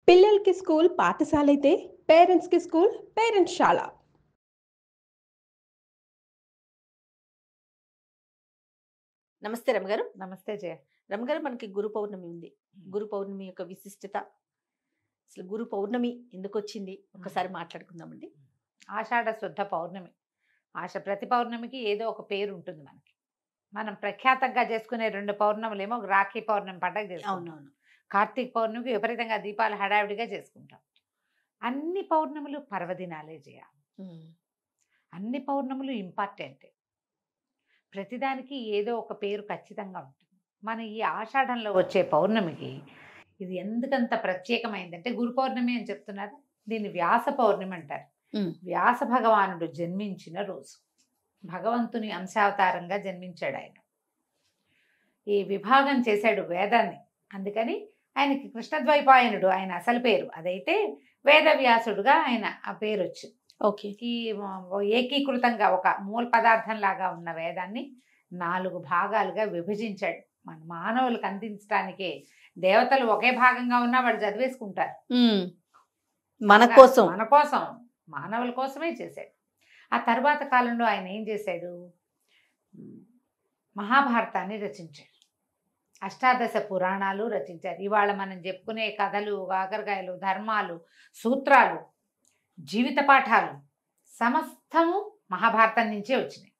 పిల్లలకి స్కూల్ పాఠశాలైతే పేరెంట్స్‌కి స్కూల్ పేరెంట్స్‌శాల. నమస్తే రమగారు. నమస్తే జయ. రమగారు, మనకి గురు పౌర్ణమి ఉంది. గురు పౌర్ణమి యొక్క విశిష్టత, అసలు గురు పౌర్ణమి ఎందుకొచ్చింది ఒకసారి మాట్లాడుకుందామండి. ఆషాఢ శుద్ధ పౌర్ణమి. ప్రతి పౌర్ణమికి ఏదో ఒక పేరు ఉంటుంది మనకి. మనం ప్రఖ్యాతంగా చేసుకునే 2 పౌర్ణములేమో రాఖీ పౌర్ణమి పండగ చేసుకుంటాం. అవునవును. కార్తీక పౌర్ణమికి విపరీతంగా దీపాలు హడావిడిగా చేసుకుంటాం. అన్ని పౌర్ణములు పర్వదినాలే జయ. అన్ని పౌర్ణములు ఇంపార్టెంటే. ప్రతిదానికి ఏదో ఒక పేరు ఖచ్చితంగా ఉంటుంది. మన ఈ ఆషాఢంలో వచ్చే పౌర్ణమికి ఇది ఎందుకంత ప్రత్యేకమైందంటే, గురు పౌర్ణమి అని చెప్తున్నారు. దీన్ని వ్యాస పౌర్ణమి అంటారు. వ్యాస భగవానుడు జన్మించిన రోజు. భగవంతుని అంశావతారంగా జన్మించాడు ఆయన. ఈ విభాగం చేశాడు వేదాన్ని. అందుకని ఆయనకి కృష్ణద్వైపాయనుడు ఆయన అసలు పేరు. అదైతే వేదవ్యాసుడుగా ఆయన ఆ పేరు వచ్చింది. ఓకే. ఈ ఏకీకృతంగా ఒక మూల పదార్థం లాగా ఉన్న వేదాన్ని 4 భాగాలుగా విభజించాడు. మన మానవులకు అందించడానికే. దేవతలు ఒకే భాగంగా ఉన్నా వాళ్ళు చదివేసుకుంటారు. మన కోసం మానవుల కోసమే చేశాడు. ఆ తర్వాత కాలంలో ఆయన ఏం చేశాడు? మహాభారతాన్ని రచించాడు. అష్టాదశ పురాణాలు రచించారు. ఇవాళ మనం చెప్పుకునే కథలు, కాకరకాయలు, ధర్మాలు, సూత్రాలు, జీవిత పాఠాలు సమస్తము మహాభారతం నుంచే వచ్చినాయి.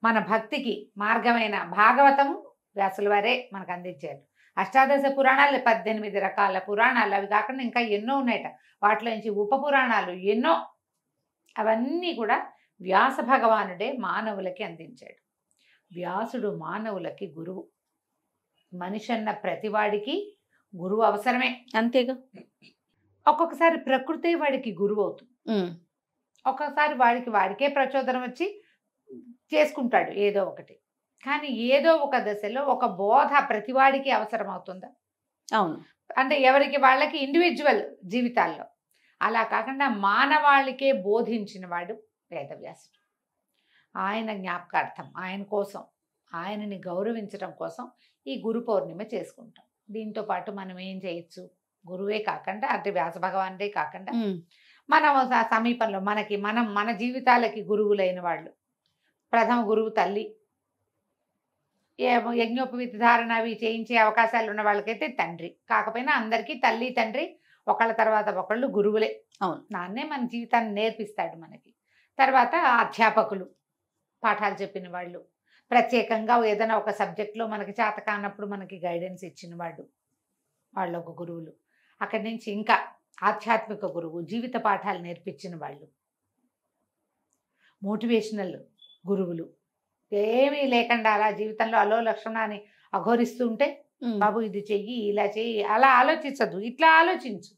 మన భక్తికి మార్గమైన భాగవతము వ్యాసుల వారే మనకు అందించారు. అష్టాదశ పురాణాలు 18 రకాల పురాణాలు, అవి కాకుండా ఇంకా ఎన్నో ఉన్నాయట. వాటిలో నుంచి ఉప పురాణాలు ఎన్నో. అవన్నీ కూడా వ్యాస భగవానుడే మానవులకి అందించాడు. వ్యాసుడు మానవులకి గురువు. మనిషి అన్న ప్రతివాడికి గురువు అవసరమే. అంతేగా. ఒక్కొక్కసారి ప్రకృతి వాడికి గురువు అవుతుంది. ఒక్కొక్కసారి వాడికే ప్రచోదనం వచ్చి చేసుకుంటాడు ఏదో ఒకటి. కానీ ఏదో ఒక దశలో ఒక బోధ ప్రతివాడికి అవసరం అవుతుందా? అవును. అంటే ఎవరికి వాళ్ళకి ఇండివిజువల్ జీవితాల్లో. అలా కాకుండా మానవాళికే బోధించిన వాడు వేదవ్యాసుడు. ఆయన జ్ఞాపకార్థం, ఆయన కోసం, ఆయనని గౌరవించడం కోసం ఈ గురు పౌర్ణిమ చేసుకుంటాం. దీంతో పాటు మనం ఏం చేయొచ్చు? గురువే కాకుండా, అంటే వ్యాస భగవానుడే కాకుండా, మన సమీపంలో మన జీవితాలకి గురువులైన వాళ్ళు. ప్రథమ గురువు తల్లి. యజ్ఞోపవీత ధారణ అవి చేయించే అవకాశాలు ఉన్న వాళ్ళకైతే తండ్రి. కాకపోయినా అందరికీ తల్లి తండ్రి ఒకళ్ళ తర్వాత ఒకళ్ళు గురువులే. అవును. నాన్నే మన జీవితాన్ని నేర్పిస్తాడు మనకి. తర్వాత అధ్యాపకులు, పాఠాలు చెప్పిన వాళ్ళు, ప్రత్యేకంగా ఏదైనా ఒక సబ్జెక్ట్లో మనకి చేత కానప్పుడు మనకి గైడెన్స్ ఇచ్చిన వాళ్ళు ఒక గురువులు. అక్కడి నుంచి ఇంకా ఆధ్యాత్మిక గురువు, జీవిత పాఠాలు నేర్పించిన వాళ్ళు, మోటివేషనల్ గురువులు. ఏమీ లేకుండా అలా జీవితంలో అలో లక్షణాన్ని అఘోరిస్తూ ఉంటే, బాబు ఇది చెయ్యి, ఇలా చెయ్యి, అలా ఆలోచించద్దు, ఇట్లా ఆలోచించు,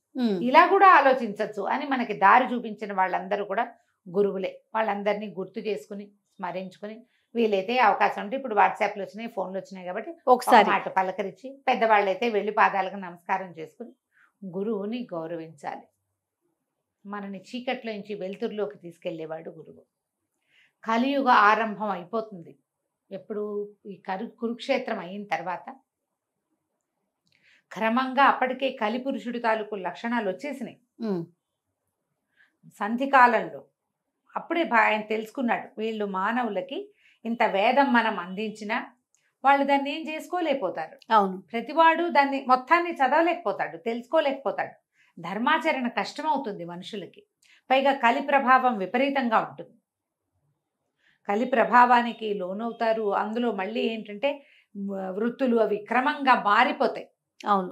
ఇలా కూడా ఆలోచించచ్చు అని మనకి దారి చూపించిన వాళ్ళందరూ కూడా గురువులే. వాళ్ళందరినీ గుర్తు చేసుకుని, స్మరించుకుని, వీలైతే అవకాశం ఉంటే, ఇప్పుడు వాట్సాప్లు వచ్చినాయి, ఫోన్లు వచ్చినాయి కాబట్టి ఒకసారి మాట పలకరించి, పెద్దవాళ్ళైతే వెళ్ళి పాదాలకు నమస్కారం చేసుకుని గురువుని గౌరవించాలి. మనని చీకట్లో నుంచి వెలుతురులోకి తీసుకెళ్లేవాడు గురువు. కలియుగ ఆరంభం అయిపోతుంది. ఎప్పుడు? ఈ కురుక్షేత్రం అయిన తర్వాత క్రమంగా అప్పటికే కలిపురుషుడి తాలూకు లక్షణాలు వచ్చేసినాయి సంధికాలంలో. అప్పుడే ఆయన తెలుసుకున్నాడు, వీళ్ళు మానవులకి ఇంత వేదం మనం అందించినా వాళ్ళు దాన్ని ఏం చేసుకోలేకపోతారు. అవును. ప్రతివాడు దాన్ని మొత్తాన్ని చదవలేకపోతాడు, తెలుసుకోలేకపోతాడు. ధర్మాచరణ కష్టమవుతుంది మనుషులకి. పైగా కలి ప్రభావం విపరీతంగా ఉంటుంది. కలి ప్రభావానికి లోనవుతారు. అందులో మళ్ళీ ఏంటంటే వృత్తులు అవి క్రమంగా మారిపోతాయి. అవును.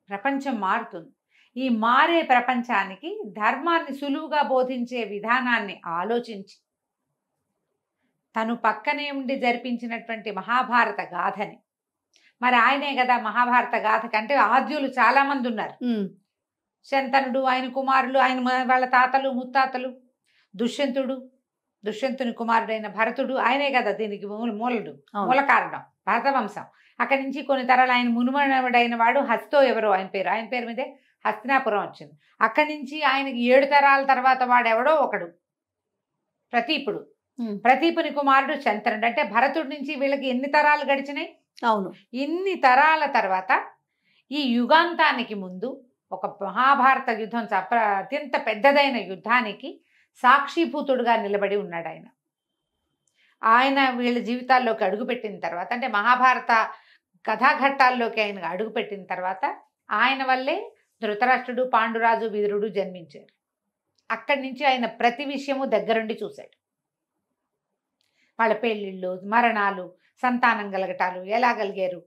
ప్రపంచం మారుతుంది. ఈ మారే ప్రపంచానికి ధర్మాన్ని సులువుగా బోధించే విధానాన్ని ఆలోచించి తను పక్కనే ఉండి జరిపించినటువంటి మహాభారత గాథని, మరి ఆయనే కదా మహాభారత గాథ కంటే ఆద్యులు చాలా మంది ఉన్నారు. శంతనుడు, ఆయన కుమారులు, ఆయన వాళ్ళ తాతలు ముత్తాతలు, దుష్యంతుని కుమారుడైన భరతుడు, ఆయనే కదా దీనికి మూల కారణం, భరతవంశం. అక్కడి నుంచి కొన్ని తరాలు ఆయన మునుమనుడైన వాడు హస్తో ఎవరో ఆయన పేరు మీదే హస్తినాపురం వచ్చింది. అక్కడి నుంచి ఆయనకి 7 తరాల తర్వాత వాడెవడో ఒకడు ప్రతీపుడు. ప్రతీపుని కుమారుడు శంతనుడు. అంటే భరతుడి నుంచి వీళ్ళకి ఎన్ని తరాలు గడిచినాయి? అవును. ఇన్ని తరాల తర్వాత ఈ యుగాంతానికి ముందు ఒక మహాభారత యుద్ధం అత్యంత పెద్దదైన యుద్ధానికి సాక్షిభూతుడుగా నిలబడి ఉన్నాడు ఆయన. ఆయన వీళ్ళ జీవితాల్లోకి అడుగుపెట్టిన తర్వాత, అంటే మహాభారత కథాఘట్టాల్లోకి ఆయన అడుగుపెట్టిన తర్వాత ఆయన వల్లే ధృతరాష్ట్రుడు, పాండురాజు, విదురుడు జన్మించారు. అక్కడి నుంచి ఆయన ప్రతి విషయము దగ్గరుండి చూశాడు. వాళ్ళ పెళ్ళిళ్ళు, మరణాలు, సంతానం కలగటాలు ఎలా కలిగారు,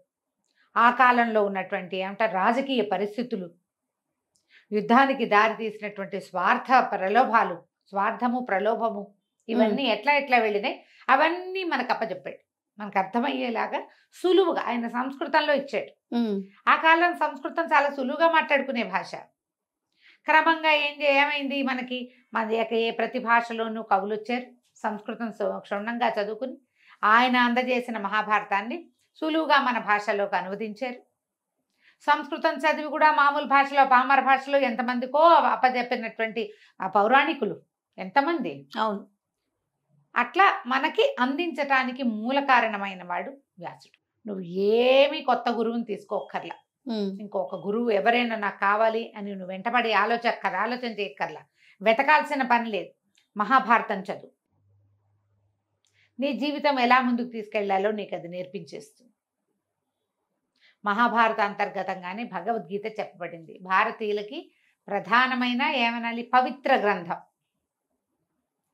ఆ కాలంలో ఉన్నటువంటి ఏమంటారు రాజకీయ పరిస్థితులు, యుద్ధానికి దారి తీసినటువంటి ప్రలోభాలు, స్వార్థము ప్రలోభము, ఇవన్నీ ఎట్లా వెళ్ళినాయి అవన్నీ మనకు అప్పచెప్పాడు. మనకు అర్థమయ్యేలాగా సులువుగా ఆయన సంస్కృతంలో ఇచ్చాడు. ఆ కాలం సంస్కృతం చాలా సులువుగా మాట్లాడుకునే భాష. క్రమంగా ఏమైంది మనకి ప్రతి భాషలోనూ కవులు వచ్చారు. సంస్కృతం క్షుణ్ణంగా చదువుకుని ఆయన అందజేసిన మహాభారతాన్ని సులువుగా మన భాషలోకి అనువదించారు. సంస్కృతం చదివి కూడా మామూలు భాషలో, పామర భాషలో ఎంతమందికో అప్పచెప్పినటువంటి ఆ పౌరాణికులు ఎంతమంది. అవును. అట్లా మనకి అందించటానికి మూల కారణమైన వాడు వ్యాసుడు. నువ్వు ఏమీ కొత్త గురువుని తీసుకోక్కర్లా. ఇంకొక గురువు ఎవరైనా నాకు కావాలి అని నువ్వు వెంటబడి ఆలోచన చేయక్కర్లా. వెతకాల్సిన పని లేదు. మహాభారతం చదువు. నీ జీవితం ఎలా ముందుకు తీసుకెళ్లాలో నీకు అది నేర్పించేస్తుంది. మహాభారత అంతర్గతంగానే భగవద్గీత చెప్పబడింది. భారతీయులకి ప్రధానమైన ఏమనాలి పవిత్ర గ్రంథం.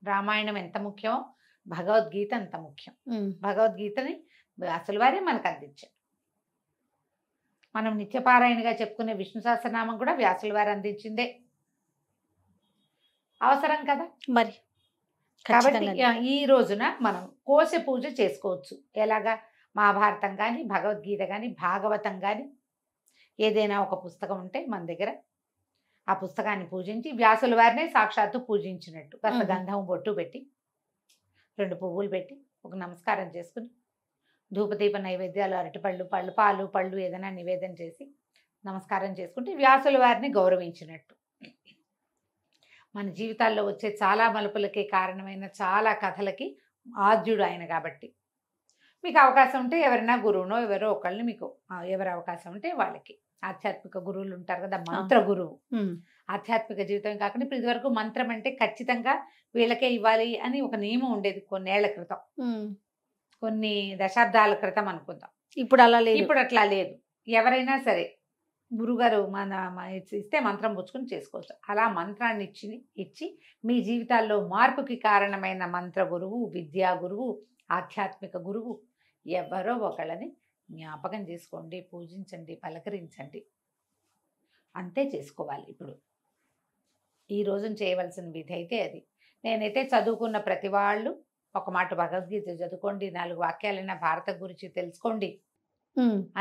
రామాయణం ఎంత ముఖ్యమో భగవద్గీత అంత ముఖ్యం. భగవద్గీతని అసలు వారే మనకు అందించారు. మనం నిత్యపారాయణగా చెప్పుకునే విష్ణు సహస్రనామం కూడా వ్యాసుల వారు అందించిందే. అవసరం కదా మరి. కాబట్టి ఈ రోజున మనం కోశ పూజ చేసుకోవచ్చు. ఎలాగా మహాభారతం కానీ, భగవద్గీత కానీ, భాగవతం కానీ, ఏదైనా ఒక పుస్తకం ఉంటే మన దగ్గర ఆ పుస్తకాన్ని పూజించి వ్యాసుల వారినే సాక్షాత్తు పూజించినట్టు కాస్త గంధం బొట్టు పెట్టి 2 పువ్వులు పెట్టి ఒక నమస్కారం చేసుకుని ధూపదీప నైవేద్యాలు, అరటిపళ్ళు, పాలు ఏదైనా నివేదన చేసి నమస్కారం చేసుకుంటే వ్యాసుల వారిని గౌరవించినట్టు. మన జీవితాల్లో వచ్చే చాలా మలుపులకి కారణమైన చాలా కథలకి ఆద్యుడు ఆయన కాబట్టి మీకు అవకాశం ఉంటే ఎవరైనా గురువునో ఎవరో ఒకళ్ళని మీకు ఎవరి అవకాశం ఉంటే వాళ్ళకి ఆధ్యాత్మిక గురువులు ఉంటారు కదా, మంత్ర గురువు. ఆధ్యాత్మిక జీవితం కాకుండా ఇప్పుడు ఇదివరకు మంత్రం అంటే ఖచ్చితంగా వీళ్ళకే ఇవ్వాలి అని ఒక నియమం ఉండేది కొన్నేళ్ల క్రితం, కొన్ని దశాబ్దాల క్రితం అనుకుందాం. ఇప్పుడు అలా లేదు. ఇప్పుడు అట్లా లేదు. ఎవరైనా సరే గురుగారు ఇస్తే మంత్రం పుచ్చుకొని చేసుకోవచ్చు. అలా మంత్రాన్ని ఇచ్చి మీ జీవితాల్లో మార్పుకి కారణమైన మంత్ర గురువు, విద్యా గురువు, ఆధ్యాత్మిక గురువు ఎవరో ఒకళ్ళని జ్ఞాపకం చేసుకోండి, పూజించండి, పలకరించండి. అంతే చేసుకోవాలి. ఇప్పుడు ఈ రోజున చేయవలసిన విధి అయితే అది. నేనైతే చదువుకున్న ప్రతి వాళ్ళు ఒక మాట భగవద్గీత చదువుకోండి, 4 వాక్యాలైనా భారత గురించి తెలుసుకోండి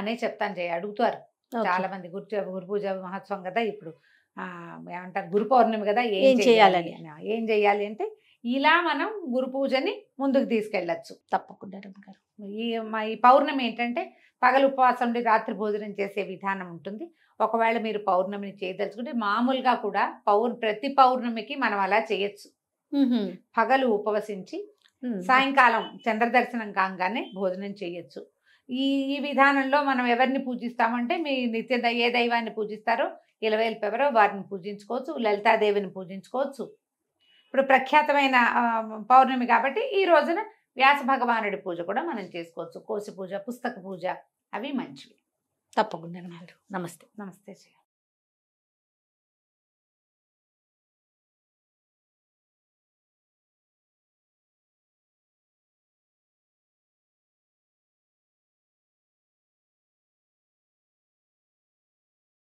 అనే చెప్తాను. అడుగుతారు చాలా మంది గురు పూజ మహోత్సవం కదా, ఇప్పుడు ఏమంటారు గురు పౌర్ణమి కదా, ఏం చేయాలి అంటే ఇలా మనం గురు పూజని ముందుకు తీసుకెళ్ళచ్చు. తప్పకుండా. ఈ పౌర్ణమి ఏంటంటే పగలు ఉపవాసం ఉండి రాత్రి భోజనం చేసే విధానం ఉంటుంది. ఒకవేళ మీరు పౌర్ణమిని చేయదలుచుకుంటే మామూలుగా కూడా ప్రతి పౌర్ణమికి మనం అలా చేయొచ్చు. పగలు ఉపవసించి సాయంకాలం చంద్రదర్శనం కాగానే భోజనం చేయొచ్చు. ఈ విధానంలో మనం ఎవరిని పూజిస్తామంటే మీ ఏ దైవాన్ని పూజిస్తారో ఇలవేల్పు ఎవరో వారిని పూజించుకోవచ్చు, లలితాదేవిని పూజించుకోవచ్చు. ఇప్పుడు ప్రఖ్యాతమైన పౌర్ణమి కాబట్టి ఈ రోజున వ్యాస భగవానుడి పూజ కూడా మనం చేసుకోవచ్చు. కోశ పూజ, పుస్తక పూజ అవి మంచివి. తప్పకుండా. నమస్తే. నమస్తే.